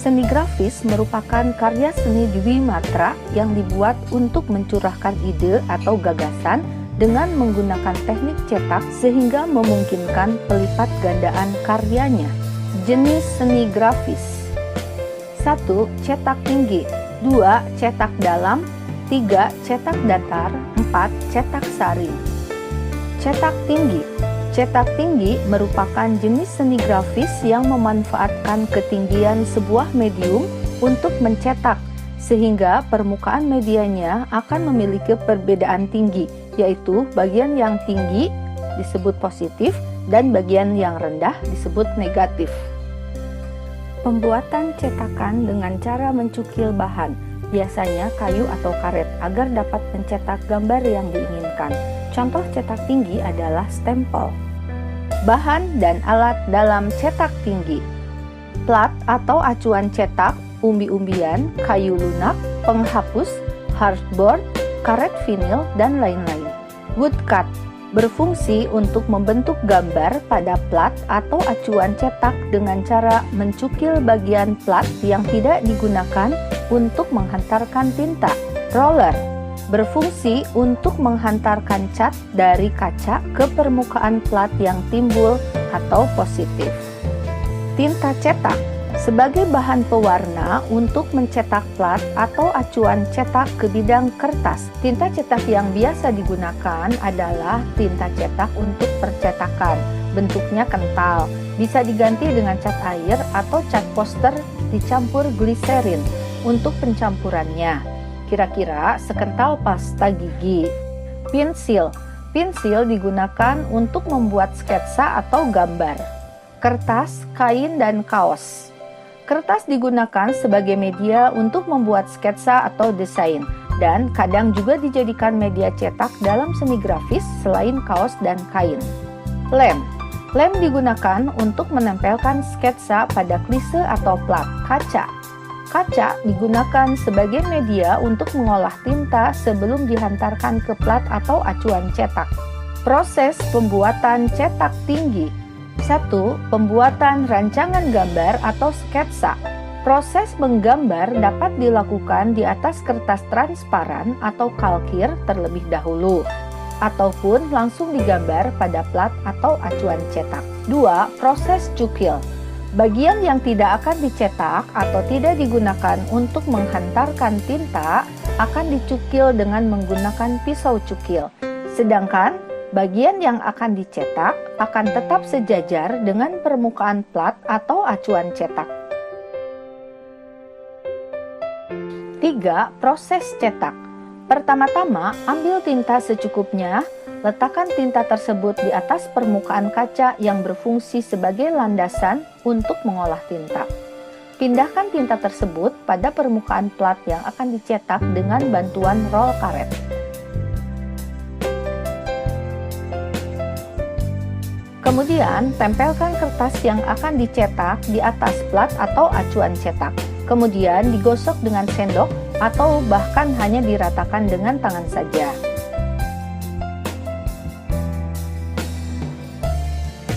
Seni grafis merupakan karya seni dwimatra yang dibuat untuk mencurahkan ide atau gagasan dengan menggunakan teknik cetak sehingga memungkinkan pelipat gandaan karyanya. Jenis seni grafis: 1. Cetak tinggi, 2. Cetak dalam, 3. Cetak datar, 4. Cetak sari. Cetak tinggi. Cetak tinggi merupakan jenis seni grafis yang memanfaatkan ketinggian sebuah medium untuk mencetak, sehingga permukaan medianya akan memiliki perbedaan tinggi, yaitu bagian yang tinggi disebut positif dan bagian yang rendah disebut negatif. Pembuatan cetakan dengan cara mencukil bahan, biasanya kayu atau karet, agar dapat mencetak gambar yang diinginkan. Contoh cetak tinggi adalah stempel. Bahan dan alat dalam cetak tinggi: plat atau acuan cetak, umbi-umbian, kayu lunak, penghapus, hardboard, karet vinil, dan lain-lain. Woodcut berfungsi untuk membentuk gambar pada plat atau acuan cetak dengan cara mencukil bagian plat yang tidak digunakan untuk menghantarkan tinta. Roller berfungsi untuk menghantarkan cat dari kaca ke permukaan plat yang timbul atau positif. Tinta cetak sebagai bahan pewarna untuk mencetak plat atau acuan cetak ke bidang kertas. Tinta cetak yang biasa digunakan adalah tinta cetak untuk percetakan. Bentuknya kental, bisa diganti dengan cat air atau cat poster dicampur gliserin untuk pencampurannya. Kira-kira sekental pasta gigi. Pensil. Pensil digunakan untuk membuat sketsa atau gambar. Kertas, kain, dan kaos. Kertas digunakan sebagai media untuk membuat sketsa atau desain, dan kadang juga dijadikan media cetak dalam seni grafis selain kaos dan kain. Lem. Lem digunakan untuk menempelkan sketsa pada klise atau plat. Kaca. Kaca digunakan sebagai media untuk mengolah tinta sebelum dihantarkan ke plat atau acuan cetak. Proses pembuatan cetak tinggi. 1. Pembuatan rancangan gambar atau sketsa. Proses menggambar dapat dilakukan di atas kertas transparan atau kalkir terlebih dahulu, ataupun langsung digambar pada plat atau acuan cetak. 2. Proses cukil. Bagian yang tidak akan dicetak atau tidak digunakan untuk menghantarkan tinta akan dicukil dengan menggunakan pisau cukil. Sedangkan bagian yang akan dicetak akan tetap sejajar dengan permukaan plat atau acuan cetak. 3. Proses cetak. Pertama-tama, ambil tinta secukupnya. Letakkan tinta tersebut di atas permukaan kaca yang berfungsi sebagai landasan untuk mengolah tinta. Pindahkan tinta tersebut pada permukaan plat yang akan dicetak dengan bantuan roll karet. Kemudian, tempelkan kertas yang akan dicetak di atas plat atau acuan cetak. Kemudian digosok dengan sendok atau bahkan hanya diratakan dengan tangan saja.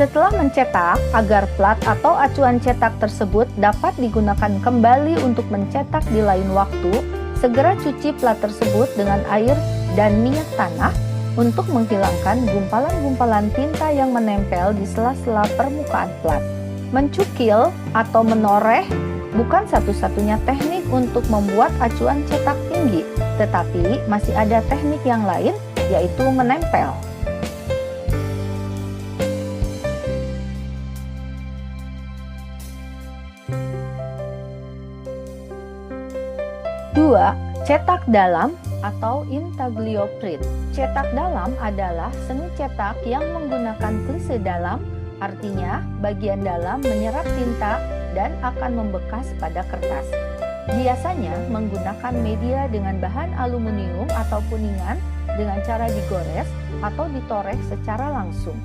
Setelah mencetak, agar plat atau acuan cetak tersebut dapat digunakan kembali untuk mencetak di lain waktu, segera cuci plat tersebut dengan air dan minyak tanah untuk menghilangkan gumpalan-gumpalan tinta yang menempel di sela-sela permukaan plat. Mencukil atau menoreh bukan satu-satunya teknik untuk membuat acuan cetak tinggi, tetapi masih ada teknik yang lain, yaitu menempel. 2. Cetak dalam atau intaglio print. Cetak dalam adalah seni cetak yang menggunakan klise dalam, artinya bagian dalam menyerap tinta dan akan membekas pada kertas. Biasanya menggunakan media dengan bahan aluminium atau kuningan dengan cara digores atau ditoreh secara langsung.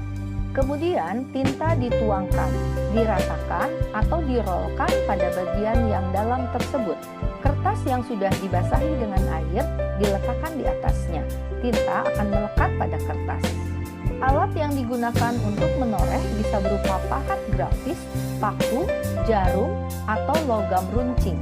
Kemudian tinta dituangkan, diratakan atau dirolkan pada bagian yang dalam tersebut. Kertas yang sudah dibasahi dengan air diletakkan di atasnya. Tinta akan melekat pada kertas. Alat yang digunakan untuk menoreh bisa berupa pahat grafis, paku, jarum, atau logam runcing.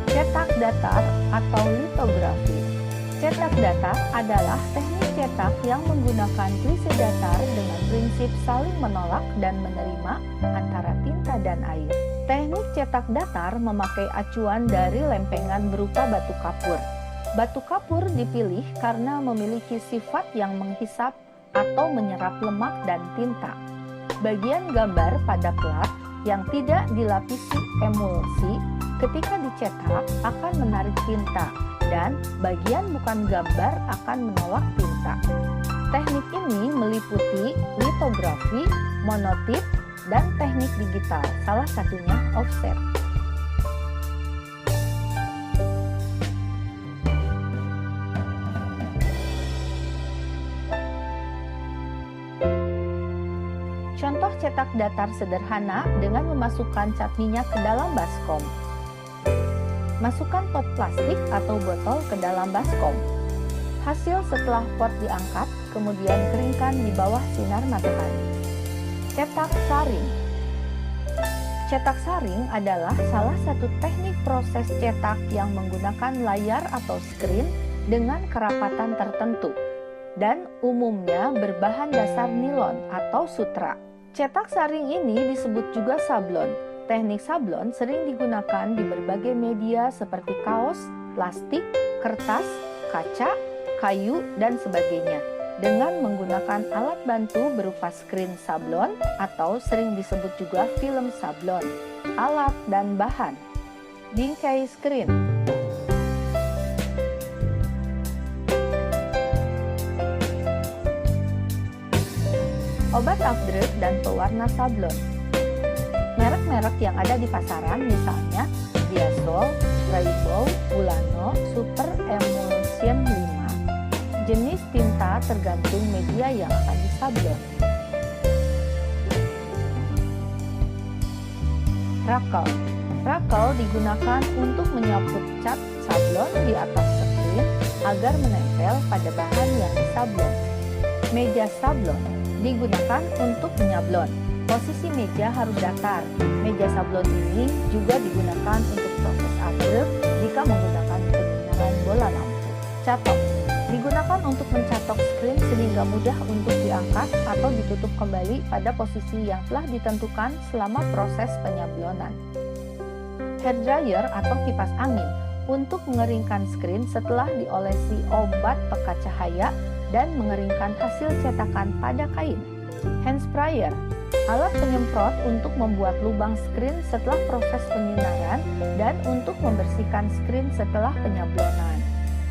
Cetak datar atau litografi. Cetak datar adalah teknik cetak yang menggunakan klise datar dengan prinsip saling menolak dan menerima antara tinta dan air. Teknik cetak datar memakai acuan dari lempengan berupa batu kapur. Batu kapur dipilih karena memiliki sifat yang menghisap atau menyerap lemak dan tinta. Bagian gambar pada plat yang tidak dilapisi emulsi ketika dicetak akan menarik tinta, dan bagian bukan gambar akan menolak tinta. Teknik ini meliputi litografi, monotip, dan teknik digital, salah satunya offset. Contoh cetak datar sederhana dengan memasukkan cat minyak ke dalam baskom. Masukkan pot plastik atau botol ke dalam baskom. Hasil setelah pot diangkat, kemudian keringkan di bawah sinar matahari. Cetak saring. Cetak saring adalah salah satu teknik proses cetak yang menggunakan layar atau screen dengan kerapatan tertentu dan umumnya berbahan dasar nilon atau sutra. Cetak saring ini disebut juga sablon. Teknik sablon sering digunakan di berbagai media seperti kaos, plastik, kertas, kaca, kayu, dan sebagainya dengan menggunakan alat bantu berupa screen sablon atau sering disebut juga film sablon. Alat dan bahan: bingkai screen, obat afdruk dan pewarna sablon. Merek-merek yang ada di pasaran misalnya Diasol, Raibol, Bulano, Super Emulsion 5. Jenis tinta tergantung media yang akan disablon. Rakel. Rakel digunakan untuk menyaput cat sablon di atas screen agar menempel pada bahan yang disablon. Meja sablon digunakan untuk menyablon. Posisi meja harus datar. Meja sablon ini juga digunakan untuk proses afdruk jika menggunakan penyinaran bola lampu. Catok digunakan untuk mencatok screen sehingga mudah untuk diangkat atau ditutup kembali pada posisi yang telah ditentukan selama proses penyablonan. Hair dryer atau kipas angin untuk mengeringkan screen setelah diolesi obat pekat cahaya dan mengeringkan hasil cetakan pada kain. Hand sprayer, alat penyemprot untuk membuat lubang screen setelah proses penyinaran dan untuk membersihkan screen setelah penyablonan.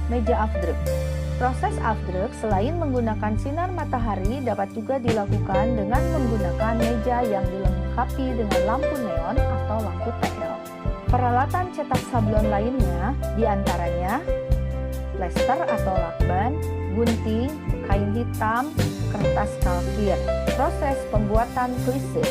Meja afdruk. Proses afdruk selain menggunakan sinar matahari dapat juga dilakukan dengan menggunakan meja yang dilengkapi dengan lampu neon atau lampu TL. Peralatan cetak sablon lainnya diantaranya plester atau lakban, gunting, kain hitam, kertas kalkir. Proses pembuatan klise.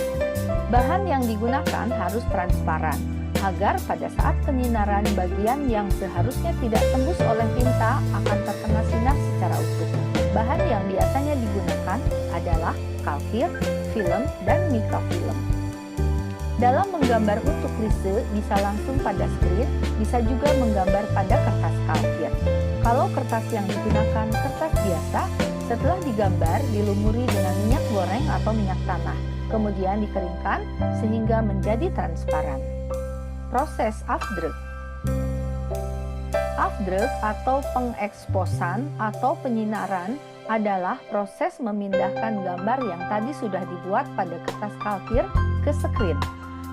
Bahan yang digunakan harus transparan agar pada saat penyinaran bagian yang seharusnya tidak tembus oleh tinta akan terkena sinar secara utuh. Bahan yang biasanya digunakan adalah kalkir, film, dan mikrofilm. Dalam menggambar untuk klise bisa langsung pada screen, bisa juga menggambar pada kertas kalkir. Kalau kertas yang digunakan kertas biasa, setelah digambar dilumuri dengan minyak goreng atau minyak tanah, kemudian dikeringkan sehingga menjadi transparan. Proses afdruk. Afdruk atau pengeksposan atau penyinaran adalah proses memindahkan gambar yang tadi sudah dibuat pada kertas kalkir ke screen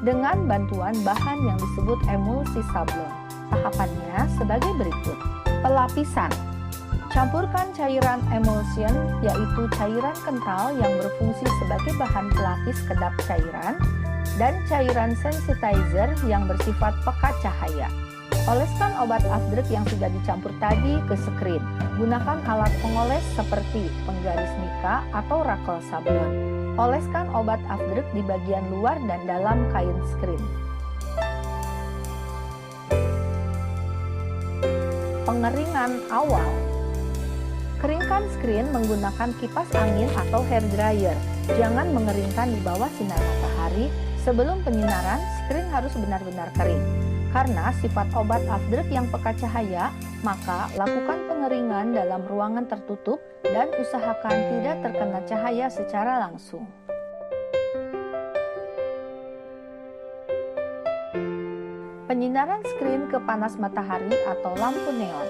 dengan bantuan bahan yang disebut emulsi sablon. Tahapannya sebagai berikut. Pelapisan. Campurkan cairan emulsion, yaitu cairan kental yang berfungsi sebagai bahan pelapis kedap cairan, dan cairan sensitizer yang bersifat pekat cahaya. Oleskan obat afdruk yang sudah dicampur tadi ke skrin. Gunakan alat pengoles seperti penggaris mika atau rakel sablon. Oleskan obat afdruk di bagian luar dan dalam kain skrin. Pengeringan awal. Keringkan skrin menggunakan kipas angin atau hair dryer. Jangan mengeringkan di bawah sinar matahari. Sebelum penyinaran, skrin harus benar-benar kering. Karena sifat obat afdruk yang peka cahaya, maka lakukan pengeringan dalam ruangan tertutup dan usahakan tidak terkena cahaya secara langsung. Penyinaran skrin ke panas matahari atau lampu neon.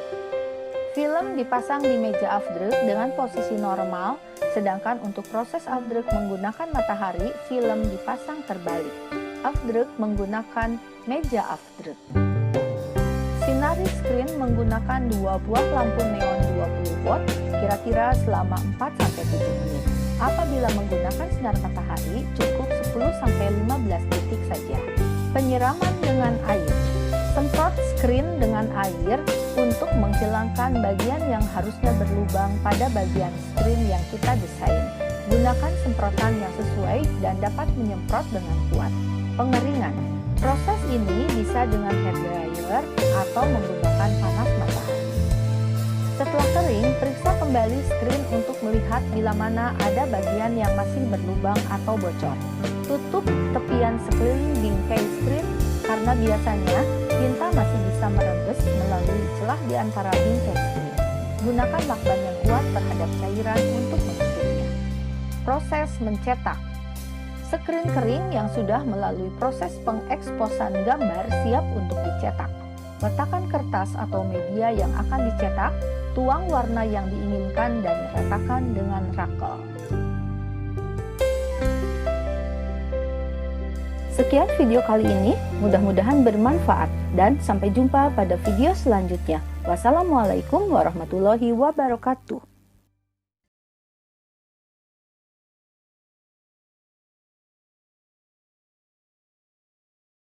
Film dipasang di meja afdruk dengan posisi normal, sedangkan untuk proses afdruk menggunakan matahari, film dipasang terbalik. Afdruk menggunakan meja afdruk. Sinari skrin menggunakan 2 buah lampu neon 20 watt kira-kira selama 4-7 menit. Apabila menggunakan sinar matahari, cukup 10-15 detik saja. Penyiraman dengan air. Semprot skrin dengan air untuk menghilangkan bagian yang harusnya berlubang pada bagian skrin yang kita desain. Gunakan semprotan yang sesuai dan dapat menyemprot dengan kuat. Pengeringan. Proses ini bisa dengan hair dryer atau menggunakan panas matahari. Setelah kering, periksa kembali skrin untuk melihat bila mana ada bagian yang masih berlubang atau bocor. Tutup tepian sekeliling bingkai skrin karena biasanya tinta masih bisa merembes melalui celah di antara bingkai skrin. Gunakan lakban yang kuat terhadap cairan untuk menutupnya. Proses mencetak. Skrin kering yang sudah melalui proses pengeksposan gambar siap untuk dicetak. Letakkan kertas atau media yang akan dicetak, tuang warna yang diinginkan dan ratakan dengan rakel. Sekian video kali ini, mudah-mudahan bermanfaat dan sampai jumpa pada video selanjutnya. Wassalamualaikum warahmatullahi wabarakatuh.